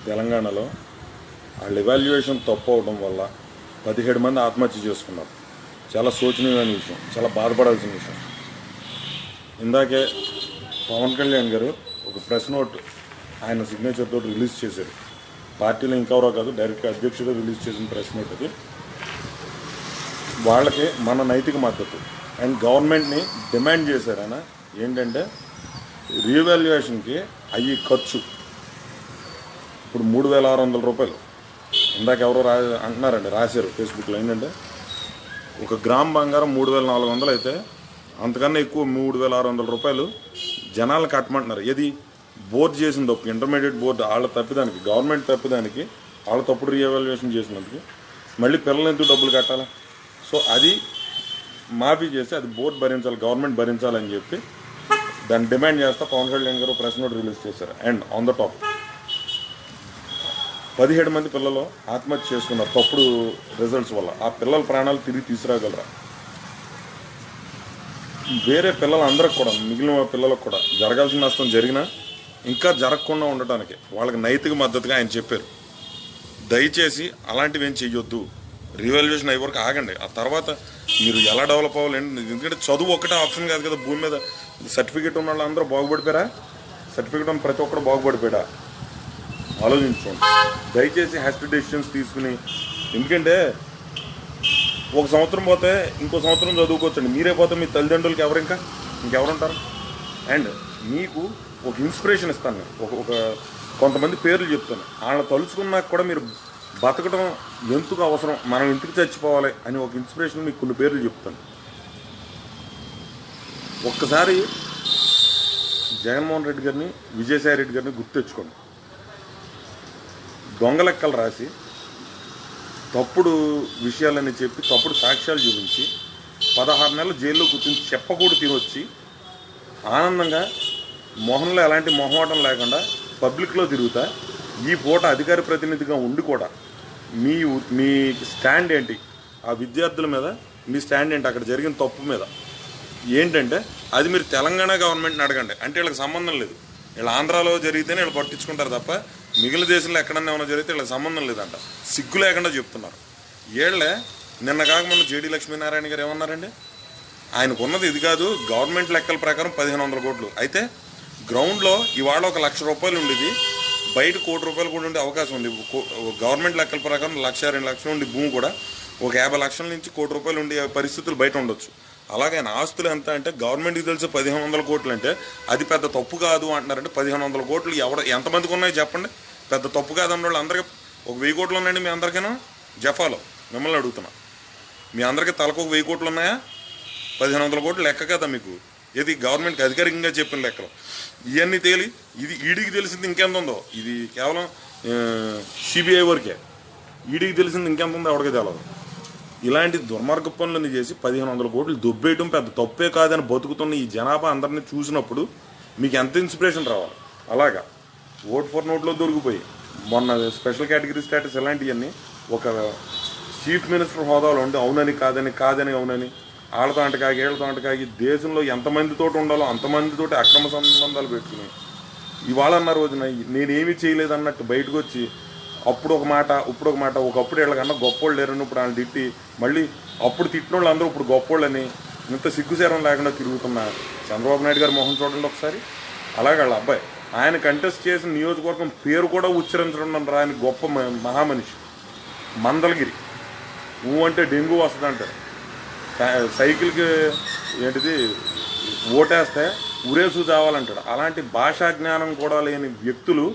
తెలంగాణలో వాళ్ళ ఎవాల్యుయేషన్ తప్పు అవడం వల్ల 17 మంది ఆత్మహత్య చేసుకున్నారు. చాలా శోచనీయమైన విషయం, చాలా బాధపడాల్సిన విషయం. ఇందాకే పవన్ కళ్యాణ్ గారు ఒక ప్రెస్ నోట్ ఆయన సిగ్నేచర్ తోటి రిలీజ్ చేశారు. పార్టీలో ఇంకెవరో కాదు, డైరెక్ట్గా అధ్యక్షుడు రిలీజ్ చేసిన ప్రెస్ నోట్ అది. వాళ్ళకి మన నైతిక మద్దతు అండ్ గవర్నమెంట్ని డిమాండ్ చేశారు. ఆయన ఏంటంటే రీవాల్యుయేషన్కి అయ్యి ఖర్చు ఇప్పుడు 3,600 రూపాయలు. ఇందాక ఎవరో అంటున్నారండి, రాశారు ఫేస్బుక్లో. ఏంటంటే ఒక గ్రామ్ బంగారం 3,400 అయితే అంతకన్నా ఎక్కువ 3,600 రూపాయలు జనాలు కట్టమంటున్నారు. ఏది బోర్డు చేసిన తప్పు, ఇంటర్మీడియట్ బోర్డు వాళ్ళ తప్పిదానికి, గవర్నమెంట్ తప్పిదానికి, వాళ్ళ తప్పుడు రీఎవాల్యుయేషన్ చేసినందుకు మళ్ళీ పిల్లలు ఎందుకు డబ్బులు కట్టాలి? సో అది మాఫీ చేసి అది బోర్డు భరించాలి, గవర్నమెంట్ భరించాలని చెప్పి దాన్ని డిమాండ్ చేస్తా పవన్ కళ్యాణ్ గారు ప్రెస్ నోట్ రిలీజ్ చేశారు. అండ్ ఆన్ ద టాప్ 17 మంది పిల్లలు ఆత్మహత్య చేసుకున్నారు తప్పుడు రిజల్ట్స్ వల్ల. ఆ పిల్లల ప్రాణాలు తిరిగి తీసుకురాగలరా? వేరే పిల్లలందరికి కూడా, మిగిలిన పిల్లలకు కూడా జరగాల్సిన నష్టం జరిగినా ఇంకా జరగకుండా ఉండటానికి వాళ్ళకి నైతిక మద్దతుగా ఆయన చెప్పారు. దయచేసి అలాంటివి ఏం చెయ్యొద్దు, రీవాల్యుయేషన్ అయ్యే వరకు ఆగండి. ఆ తర్వాత మీరు ఎలా డెవలప్ అవ్వాలి? ఎందుకంటే చదువు ఒకటే ఆప్షన్ కాదు కదా. భూమి మీద సర్టిఫికేట్ ఉన్న వాళ్ళు అందరూ బాగుపడిపోయారా? సర్టిఫికేట్ ఉన్న ప్రతి ఒక్కరు బాగుపడిపోయాడా? ఆలోచించుకోండి దయచేసి. హ్యాస్టీ డెసిషన్స్ తీసుకుని, ఎందుకంటే ఒక సంవత్సరం పోతే ఇంకో సంవత్సరం చదువుకోవచ్చండి. మీరే పోతే మీ తల్లిదండ్రులకి ఇంకెవరుంటారు? అండ్ మీకు ఒక ఇన్స్పిరేషన్ ఇస్తాను నేను. ఒక కొంతమంది పేర్లు చెప్తాను. వాళ్ళని తలుచుకున్నాక కూడా మీరు బతకడం ఎందుకు అవసరం, మనం ఇంటికి చచ్చిపోవాలి అని ఒక ఇన్స్పిరేషన్ మీకు కొన్ని పేర్లు చెప్తాను. ఒక్కసారి జగన్మోహన్ రెడ్డి గారిని, విజయసాయి రెడ్డి గారిని గుర్తు తెచ్చుకోండి. దొంగ లెక్కలు రాసి, తప్పుడు విషయాలని చెప్పి, తప్పుడు సాక్ష్యాలు చూపించి 16 నెలలు జైల్లో కూర్చొని చెప్పకూడదు తినొచ్చి ఆనందంగా మొహంలో ఎలాంటి మొహమాటం లేకుండా పబ్లిక్లో తిరుగుతా ఈ పూట అధికార ప్రతినిధిగా ఉండి కూడా మీ స్టాండ్ ఏంటి? ఆ విద్యార్థుల మీద మీ స్టాండ్ ఏంటి? అక్కడ జరిగిన తప్పు మీద ఏంటంటే అది మీరు తెలంగాణ గవర్నమెంట్ని అడగండి. అంటే వీళ్ళకి సంబంధం లేదు. వీళ్ళు ఆంధ్రాలో జరిగితేనే వీళ్ళు పట్టించుకుంటారు తప్ప మిగిలిన దేశంలో ఎక్కడన్నా ఏమైనా జరిగితే వీళ్ళకి సంబంధం లేదంట. సిగ్గు లేకుండా చెప్తున్నారు. వీళ్ళే నిన్న కాకముందు జేడీ లక్ష్మీనారాయణ గారు ఏమన్నారండి? ఆయనకున్నది ఇది కాదు, గవర్నమెంట్ లెక్కల ప్రకారం 1,500 కోట్లు అయితే గ్రౌండ్లో ఇవాళ 1,00,000 రూపాయలు ఉండేది, బయట 1 కోటి రూపాయలు కూడా ఉండే అవకాశం ఉంది. గవర్నమెంట్ లెక్కల ప్రకారం 1,00,000-2 లక్షలు ఉండే భూమి కూడా ఒక 50 లక్షల నుంచి 1 కోటి రూపాయలు ఉండే పరిస్థితులు బయట ఉండొచ్చు. అలాగే ఆస్తులు ఎంత అంటే గవర్నమెంట్కి తెలిసి 1,500 కోట్లు అంటే అది పెద్ద తప్పు కాదు అంటున్నారంటే 1,500 కోట్లు ఎంతమందికి ఉన్నాయో చెప్పండి. పెద్ద తప్పు కాదన్న వాళ్ళు అందరికీ ఒక 1000 కోట్లు ఉన్నాయండి. మీ అందరికైనా జఫాలో మిమ్మల్ని అడుగుతున్నా, మీ అందరికీ తలకు ఒక 1000 కోట్లు ఉన్నాయా? 1,500 కోట్లు లెక్క కదా మీకు. ఇది గవర్నమెంట్కి అధికారికంగా చెప్పిన లెక్కలు. ఇవన్నీ తేలి ఇది ఈడీకి తెలిసింది ఇంకెంత ఉందో. ఇది కేవలం సిబిఐ వరకే. ఈడీకి తెలిసింది ఇంకెంత ఉందో ఎవరికి తెలియదు. ఇలాంటి దుర్మార్గ పనులను చేసి 1,500 కోట్లు దొబ్బేయటం పెద్ద తప్పే కాదని బతుకుతున్న ఈ జనాభా అందరినీ చూసినప్పుడు మీకు ఎంత ఇన్స్పిరేషన్ రావాలి? అలాగా ఓట్ ఫర్ నోట్లో దొరికిపోయి మొన్న స్పెషల్ కేటగిరీ స్టేటస్ ఇలాంటివన్నీ ఒక చీఫ్ మినిస్టర్ హోదాలో ఉండి అవునని కాదని అవునని వాళ్ళతో అంటకాగి వీళ్ళతో అంటకాగి దేశంలో ఎంతమందితో ఉండాలో అంతమందితోటి అక్రమ సంబంధాలు పెట్టుకుని ఇవాళ అన్న రోజున నేనేమీ చేయలేదన్నట్టు బయటకు వచ్చి అప్పుడు ఒక మాట ఇప్పుడు ఒక మాట, ఒకప్పుడు వీళ్ళకన్నా గొప్పోళ్ళు లేరని ఇప్పుడు వాళ్ళని తిట్టి మళ్ళీ అప్పుడు తిట్టిన వాళ్ళు అందరూ ఇప్పుడు గొప్పోళ్ళని ఇంత సిగ్గుసేరం లేకుండా తిరుగుతున్న చంద్రబాబు నాయుడు గారి మొహం చూడండి ఒకసారి. అలాగే వాళ్ళ అబ్బాయి ఆయన కంటెస్ట్ చేసిన నియోజకవర్గం పేరు కూడా ఉచ్చరించడం రాని గొప్ప మహామనిషి మందలగిరి. అంటే డెంగ్యూ వస్తుంది అంటారు. సైకిల్కి ఏంటిది ఓటేస్తే ఉరేసు చావాలంటాడు. అలాంటి భాషా జ్ఞానం కూడా లేని వ్యక్తులు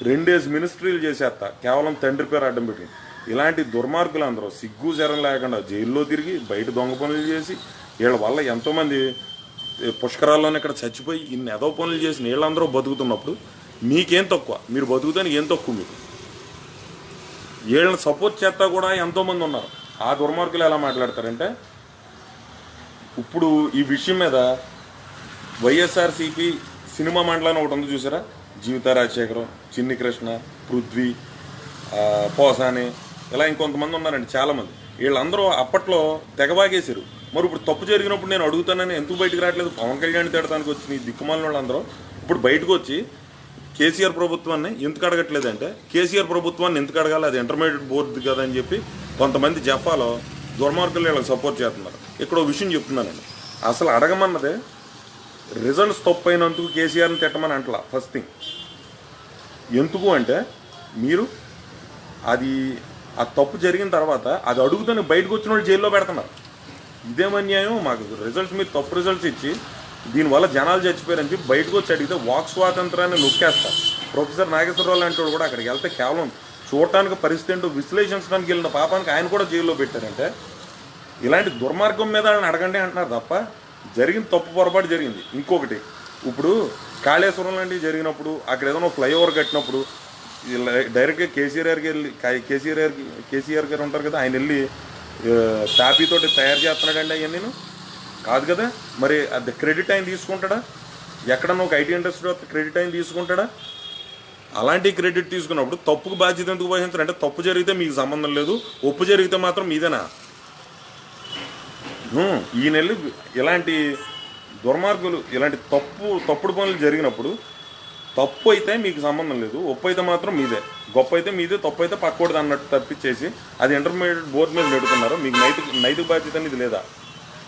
2 మినిస్ట్రీలు చేసేస్తా కేవలం తండ్రి పేరు అడ్డం పెట్టి. ఇలాంటి దుర్మార్గులు అందరూ సిగ్గు శరం లేకుండా జైల్లో తిరిగి బయట దొంగ పనులు చేసి వీళ్ళ వల్ల ఎంతోమంది పుష్కరాల్లోనే ఇక్కడ చచ్చిపోయి ఇన్ని ఎదో పనులు చేసి వీళ్ళందరూ బతుకుతున్నప్పుడు మీకేం తక్కువ? మీరు బతుకుతానికి ఏం తక్కువ మీకు? వీళ్ళని సపోర్ట్ చేస్తా కూడా ఎంతోమంది ఉన్నారు. ఆ దుర్మార్గులు ఎలా మాట్లాడతారంటే ఇప్పుడు ఈ విషయం మీద వైఎస్ఆర్సీపీ సినిమా మండలాన్ని ఒకటి ఉంది చూసారా? జీవిత రాజశేఖరం, చిన్ని కృష్ణ, పృథ్వీ, పోసాని, ఇలా ఇంకొంతమంది ఉన్నారండి చాలామంది. వీళ్ళందరూ అప్పట్లో తెగబాగేశారు. మరి ఇప్పుడు తప్పు జరిగినప్పుడు నేను అడుగుతానని ఎందుకు బయటకు రావట్లేదు? పవన్ కళ్యాణ్ తిడటానికి వచ్చిన ఈ దిక్కుమాలిన వాళ్ళందరూ ఇప్పుడు బయటకు వచ్చి కేసీఆర్ ప్రభుత్వాన్ని ఎందుకు అడగట్లేదంటే కేసీఆర్ ప్రభుత్వాన్ని ఎందుకు అడగాలి, అది ఇంటర్మీడియట్ బోర్డు కదా అని చెప్పి కొంతమంది జఫాలో దుర్మార్గులు వీళ్ళకి సపోర్ట్ చేస్తున్నారు. ఇక్కడ ఒక విషయం చెప్తున్నానండి, అసలు అడగమన్నదే రిజల్ట్స్ తప్పు అయినందుకు కేసీఆర్ని తిట్టమని అంటలా. ఫస్ట్ థింగ్ ఎందుకు అంటే మీరు అది ఆ తప్పు జరిగిన తర్వాత అది అడుగుతూనే బయటకు వచ్చిన వాళ్ళు జైల్లో పెడుతున్నారు. ఇదేమన్యాయం, మాకు రిజల్ట్స్ మీరు తప్పు రిజల్ట్స్ ఇచ్చి దీనివల్ల జనాలు చచ్చిపోయారని చెప్పి బయటకు వచ్చి అడిగితే వాక్ స్వాతంత్రాన్ని నొక్కేస్తారు. ప్రొఫెసర్ నాగేశ్వరరావు లాంటి వాడు కూడా అక్కడికి వెళ్తే కేవలం చూడటానికి పరిస్థితి ఏంటో విశ్లేషించడానికి వెళ్ళిన పాపానికి ఆయన కూడా జైల్లో పెట్టారంటే ఇలాంటి దుర్మార్గం మీద ఆయన అడగండి అంటున్నారు తప్ప జరిగిన తప్పు పొరపాటు జరిగింది. ఇంకొకటి ఇప్పుడు కాళేశ్వరం లాంటివి జరిగినప్పుడు అక్కడ ఏదైనా ఫ్లైఓవర్ కట్టినప్పుడు డైరెక్ట్గా కేసీఆర్ గారు ఉంటారు కదా, ఆయన వెళ్ళి తాపీతోటి తయారు చేస్తున్నాడండి అవన్నీ కాదు కదా. మరి అది క్రెడిట్ ఆయన తీసుకుంటాడా? ఎక్కడన్నా ఒక ఐటీ ఇండస్ట్రీ క్రెడిట్ ఆయన తీసుకుంటాడా? అలాంటి క్రెడిట్ తీసుకున్నప్పుడు తప్పుకు బాధ్యత ఎందుకు వహించారంటే తప్పు జరిగితే మీకు సంబంధం లేదు, ఒప్పు జరిగితే మాత్రం మీదేనా? ఈ నెల ఇలాంటి దుర్మార్గులు ఇలాంటి తప్పుడు పనులు జరిగినప్పుడు తప్పు అయితే మీకు సంబంధం లేదు, ఒప్పు అయితే మాత్రం మీదే, గొప్ప అయితే మీదే, తప్పు అయితే పక్కోడిది అన్నట్టు తప్పించేసి అది ఇంటర్మీడియట్ బోర్డు మీద నెడుతున్నారు. మీకు నైతిక బాధ్యత అనేది లేదా?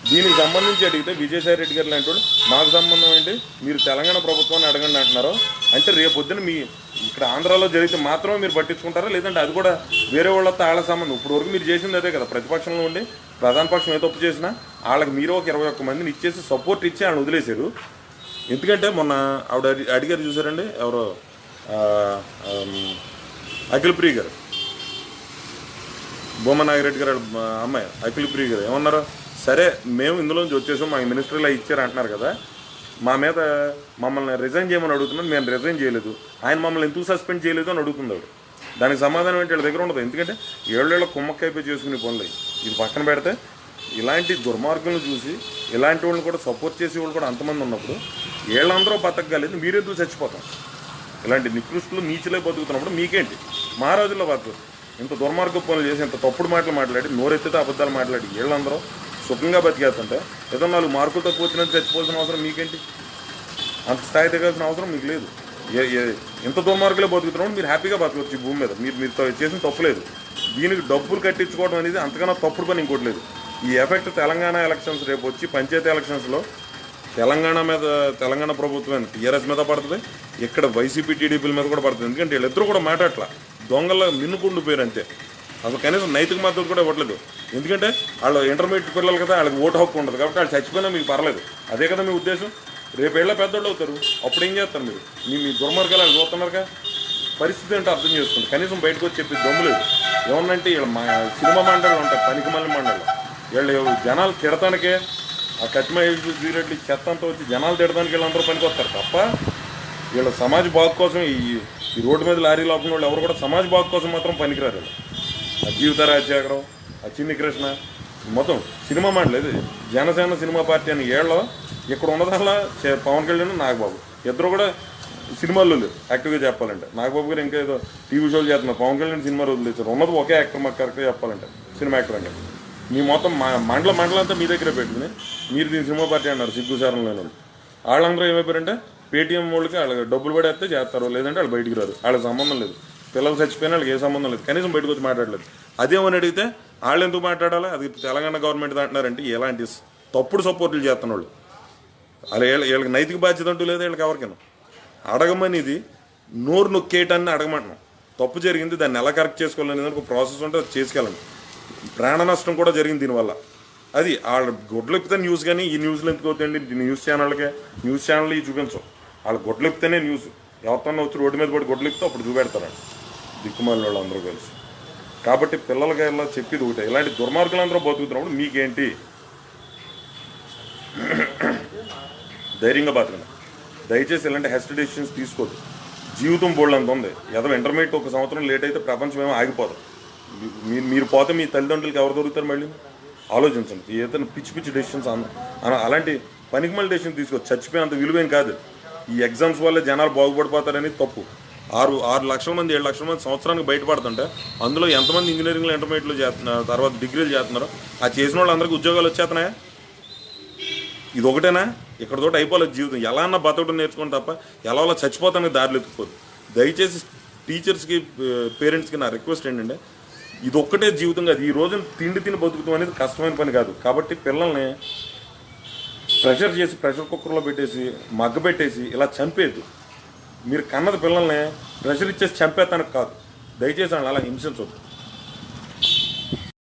దీనికి సంబంధించి అడిగితే విజయసాయి రెడ్డి గారు లాంటి మాకు సంబంధం ఏంటి, మీరు తెలంగాణ ప్రభుత్వాన్ని అడగండి అంటున్నారు. అంటే రేపొద్దున మీ ఇక్కడ ఆంధ్రాలో జరిగితే మాత్రమే మీరు పట్టించుకుంటారా, లేదంటే అది కూడా వేరే వాళ్ళతో వాళ్ళ సంబంధం? ఇప్పుడు వరకు మీరు చేసింది అదే కదా, ప్రతిపక్షంలో ఉండి ప్రధాన పక్షం ఏ తప్పు చేసినా వాళ్ళకి మీరు ఒక 21 మందిని ఇచ్చేసి సపోర్ట్ ఇచ్చి వాళ్ళని వదిలేశారు. ఎందుకంటే మొన్న ఆవిడ అడిగారు చూసారండి, ఎవరో అఖిలప్రియ గారు, బొమ్మనాగిరెడ్డి గారు అమ్మాయి అఖిలప్రియ గారు ఏమన్నారు, సరే మేము ఇందులోంచి వచ్చేసాం, మాకు మినిస్టర్లా ఇచ్చారు అంటున్నారు కదా, మా మీద మమ్మల్ని రిజైన్ చేయమని అడుగుతున్నాను, మేము రిజైన్ చేయలేదు, ఆయన మమ్మల్ని ఎందుకు సస్పెండ్ చేయలేదు అని అడుగుతుంది. దానికి సమాధానం ఏంటి వాళ్ళ దగ్గర ఉండదు. ఎందుకంటే ఏళ్ళేళ్ళ కుమ్మక్కైపోయి చేసుకునే పనులు ఇది పక్కన పెడితే ఇలాంటి దుర్మార్గులను చూసి ఇలాంటి వాళ్ళని కూడా సపోర్ట్ చేసే వాళ్ళు కూడా అంతమంది ఉన్నప్పుడు వీళ్ళందరూ బతకగలేదు, మీరెందుకు చచ్చిపోతాం? ఇలాంటి నికృష్టులు నీచులే బతుకుతున్నప్పుడు మీకేంటి? మహారాజుల్లో బతుకు ఇంత దుర్మార్గ పనులు చేసి ఇంత తప్పుడు మాటలు మాట్లాడి నోరెత్తితే అబద్ధాలు మాట్లాడి వీళ్ళందరూ సుఖంగా బతికేస్తుంటే ఏదో 4 మార్కులు తక్కువ వచ్చినట్టు చచ్చిపోవాల్సిన అవసరం మీకేంటి? అంత స్థాయి దిగాల్సిన అవసరం మీకు లేదు. ఇంత దుర్మార్గులే బతుకుతున్నప్పుడు మీరు హ్యాపీగా బతకవచ్చు ఈ భూమి మీద. మీరు చేసిన తప్పులేదు. దీనికి డబ్బులు కట్టించుకోవడం అనేది అంతకన్నా తప్పుడు పని ఇంకోటి లేదు. ఈ ఎఫెక్ట్ తెలంగాణ ఎలక్షన్స్ రేపు వచ్చి పంచాయతీ ఎలక్షన్స్లో తెలంగాణ ప్రభుత్వం టీఆర్ఎస్ మీద పడుతుంది, ఇక్కడ వైసీపీ టీడీపీల మీద కూడా పడుతుంది. ఎందుకంటే వీళ్ళిద్దరూ కూడా మాట్లాడట్లా, దొంగల్లో మిన్నుకుండిపోయారు అంతే. అసలు కనీసం నైతిక మద్దతు కూడా ఇవ్వట్లేదు. ఎందుకంటే వాళ్ళు ఇంటర్మీడియట్ పిల్లలు కదా, వాళ్ళకి ఓటు హక్కు ఉండదు కాబట్టి వాళ్ళు చచ్చిపోయినా మీకు పర్లేదు. అదే కదా మీ ఉద్దేశం. రేపేళ్ళ పెద్దోళ్ళు అవుతారు, అప్పుడు ఏం చేస్తారు మీరు? మీ దుర్మార్గాలు వాళ్ళు చూస్తున్నారుగా. పరిస్థితి ఏంటో అర్థం చేసుకోండి. కనీసం బయటకు వచ్చి చెప్పి దమ్ము లేదు. ఏమన్నంటే వీళ్ళ సినిమా మండళ్ళు ఉంటాయి, పనికిమల్లి మండళ్ళు, వీళ్ళు జనాలు తిడతానికే ఆ కత్తిమ సిగరెట్లు చెత్త అంతా వచ్చి జనాలు తిడడానికి వీళ్ళందరూ పనికి వస్తారు తప్ప వీళ్ళ సమాజ బాగు కోసం ఈ రోడ్డు మీద లారీ లోపల వాళ్ళు ఎవరు కూడా సమాజ బాగు కోసం మాత్రం పనికిరారు. ఆ జీవిత రాజశేఖరం, ఆ చిన్ని కృష్ణ మొత్తం సినిమా మండలి ఇది జనసేన సినిమా పార్టీ అని ఏళ్ళలో ఇక్కడ ఉన్నదల్లా పవన్ కళ్యాణ్, నాగబాబు ఇద్దరు కూడా సినిమాల్లో లేరు యాక్టివ్గా చెప్పాలంటే. నాగబాబు గారు ఇంకా ఏదో టీవీ షోలు చేస్తున్నారు, పవన్ కళ్యాణ్ సినిమా వదిలేశారు. ఉన్నది ఒకే యాక్టర్ మాకు కరెక్ట్గా చెప్పాలంటే సినిమా యాక్టర్ అంటే. మీ మొత్తం మండలం అంతా మీ దగ్గరే పెట్టుకుని మీరు దీని సినిమా పార్టీ అన్నారు సిగ్గుసారం లేని వాళ్ళు. వాళ్ళందరూ ఏమైపోయారంటే పేటీఎం వాళ్ళకి వాళ్ళకి డబ్బులు పడేస్తే చేస్తారు, లేదంటే వాళ్ళు బయటికి రారు. వాళ్ళకి సంబంధం లేదు. పిల్లలు చచ్చిపోయినా వాళ్ళకి ఏ సంబంధం లేదు, కనీసం బయటకు వచ్చి మాట్లాడలేదు. అదేమని అడిగితే వాళ్ళు ఎందుకు మాట్లాడాలి, అది తెలంగాణ గవర్నమెంట్ అంటున్నారంటే ఎలాంటి తప్పుడు సపోర్టులు చేస్తున్న వాళ్ళు వీళ్ళకి నైతిక బాధ్యత అంటూ లేదు. వీళ్ళకి ఎవరికైనా అడగమని ఇది నోరు నొక్కేయటాన్ని అడగమంటున్నాం. తప్పు జరిగింది, దాన్ని ఎలా కరెక్ట్ చేసుకోవాలనేది ఒక ప్రాసెస్ ఉంటే అది చేసుకెళ్ళండి. ప్రాణ నష్టం కూడా జరిగింది దీనివల్ల. అది వాళ్ళ గొడ్లు ఎప్పితే న్యూస్, కానీ ఈ న్యూస్లు ఎందుకు అవుతాయండి? న్యూస్ ఛానల్ ఇవి చూపించవు. వాళ్ళు గొడ్లు ఎప్పితేనే న్యూస్. ఎవరితో వచ్చి రోడ్డు మీద పడి గొడ్లు ఎప్పితే అప్పుడు చూపెడతారండి దిక్కుమాలిన వాళ్ళు అందరూ కలిసి. కాబట్టి పిల్లలకి ఇలా చెప్పేది ఒకటే, ఇలాంటి దుర్మార్గులందరూ బతుకుతున్నప్పుడు మీకేంటి? ధైర్యంగా బతకండి. దయచేసి ఇలాంటి హెస్ట్ డెసిషన్స్ తీసుకోవద్దు. జీవితం బోల్డ్ అంత ఉంది. ఏదో ఇంటర్మీడియట్ 1 సంవత్సరం లేట్ అయితే ప్రపంచం ఏమో ఆగిపోదు. మీరు పోతే మీ తల్లిదండ్రులకి ఎవరు దొరుకుతారు? మళ్ళీ ఆలోచించండి. ఏదైనా పిచ్చి డెసిషన్స్ అలాంటి పనికిమల్లి డెసిషన్ తీసుకోవచ్చు. చచ్చిపోయేంత విలువేం కాదు. ఈ ఎగ్జామ్స్ వల్ల జనాలు బాగుపడిపోతారని తప్పు. 6 లక్షల మంది 7 లక్షల మంది సంవత్సరానికి బయటపడుతుంటే అందులో ఎంతమంది ఇంజనీరింగ్లో ఇంటర్మీడియట్లో చేస్తున్నారు, తర్వాత డిగ్రీలు చేస్తున్నారో ఆ చేసిన వాళ్ళందరికీ ఉద్యోగాలు వచ్చేస్తున్నాయా? ఇది ఒకటేనా ఇక్కడతోటి అయిపోలేదు జీవితం. ఎలా అన్నా బతకడం నేర్చుకోండి తప్ప ఎలా అలా చచ్చిపోతానికి దారిలో ఎత్తుకోదు. దయచేసి టీచర్స్కి పేరెంట్స్కి నా రిక్వెస్ట్ ఏంటంటే ఇది ఒక్కటే జీవితం కాదు. ఈ రోజున తిండి తిని బతుకుతాం అనేది కష్టమైన పని కాదు. కాబట్టి పిల్లల్ని ప్రెషర్ చేసి ప్రెషర్ కుక్కర్లో పెట్టేసి మగ్గబెట్టేసి ఇలా చంపేది. మీరు కన్నది పిల్లల్ని ప్రెషర్ ఇచ్చేసి చంపేతానికి కాదు. దయచేసి అలా హింసించవద్దు.